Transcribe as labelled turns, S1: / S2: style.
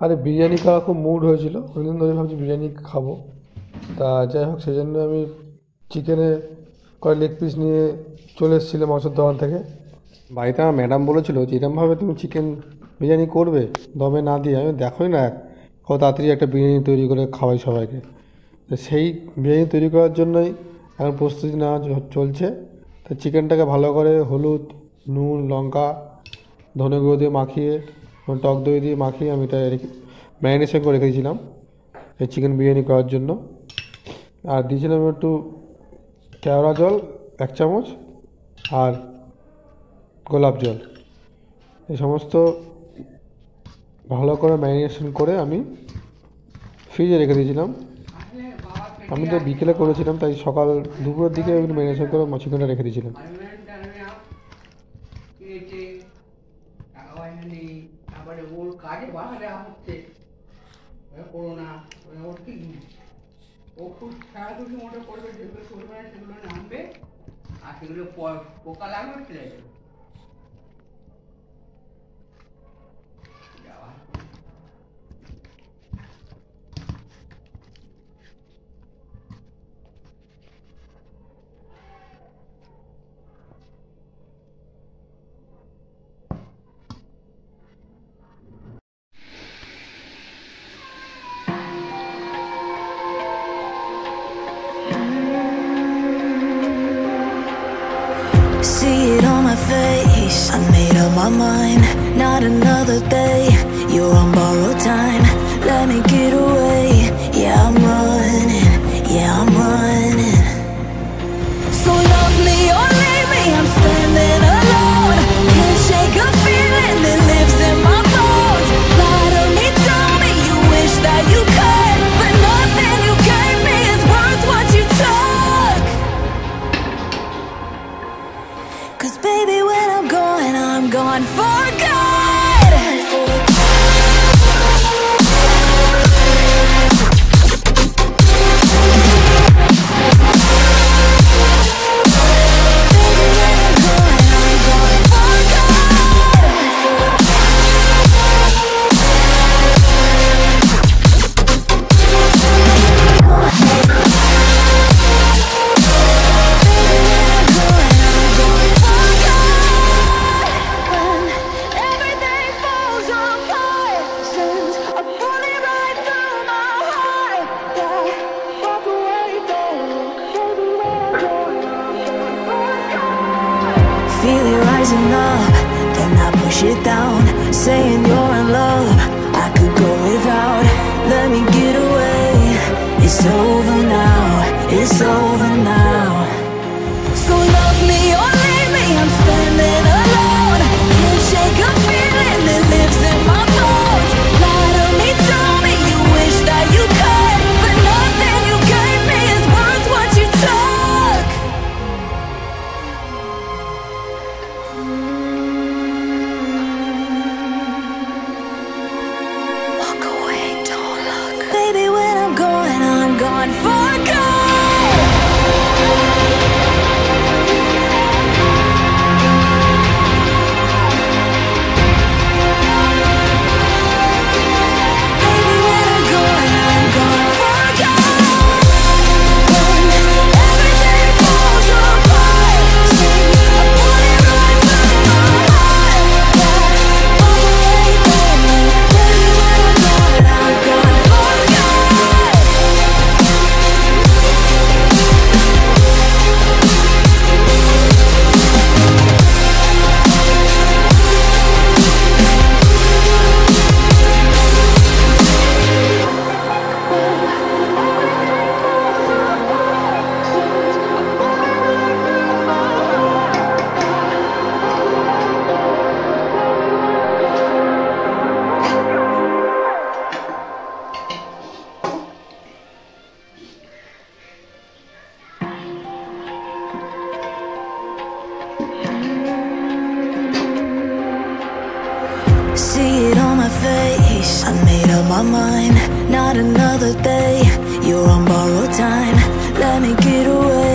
S1: আরে বিরিয়ানি খাওয়া খুব মুড হয়েছিল, অনেকদিন ধরে ভাবছি বিরিয়ানি খাবো। তা যাই হোক, সেই জন্য আমি চিকেনের কয়েক লেগ পিস নিয়ে চলে এসেছিলাম মাংসের দোকান থেকে। বাড়িতে আমার ম্যাডাম বলেছিল যে এরমভাবে তুমি চিকেন বিরিয়ানি করবে দমে না দিয়ে। আমি দেখোই না কত তাড়াতাড়ি একটা বিরিয়ানি তৈরি করে খাওয়াই সবাইকে। তো সেই বিরিয়ানি তৈরি করার জন্যই এখন প্রস্তুতি নেওয়া চলছে। তো চিকেনটাকে ভালো করে হলুদ, নুন, লঙ্কা, ধনে গুঁড়ো দিয়ে মাখিয়ে, টক দই দিয়ে মাখিয়ে আমি এটা ম্যারিনেশন করে রেখে দিয়েছিলাম এই চিকেন বিরিয়ানি করার জন্য। আর দিয়েছিলাম একটু কেওড়া জল 1 চামচ আর গোলাপ জল। এই সমস্ত ভালো করে ম্যারিনেশন করে আমি ফ্রিজে রেখে দিয়েছিলাম। আমি তো বিকেলে করেছিলাম, তাই সকাল দুপুরের দিকে ম্যারিনেশন করে চিকেনটা রেখে দিয়েছিলাম।
S2: পোকা লাগবে।
S3: See it on my face, I made up my mind. Not another day, you're on borrowed time. Let me get away, yeah I'm running, yeah I'm running. So love me or leave me, I'm standing alone. Can't shake a feeling that lives in my bones. Lie to me, tell me you wish that you could, but nothing you gave me is worth what you took. 'Cause baby when I'm gone for good. Feel it rising up, then I push it down. Saying you're in love, I could go without. Let me get away, it's over now, it's over now. So love me or leave me, I'm standing alone. Can't shake a feeling that lives in my bones. Lie to me, tell me you wish that you could, but nothing you gave me is worth what you took. Walk away, don't look. Baby, when I'm gone for good. See it on my face, I made up my mind. Not another day, you're on borrowed time. Let me get away.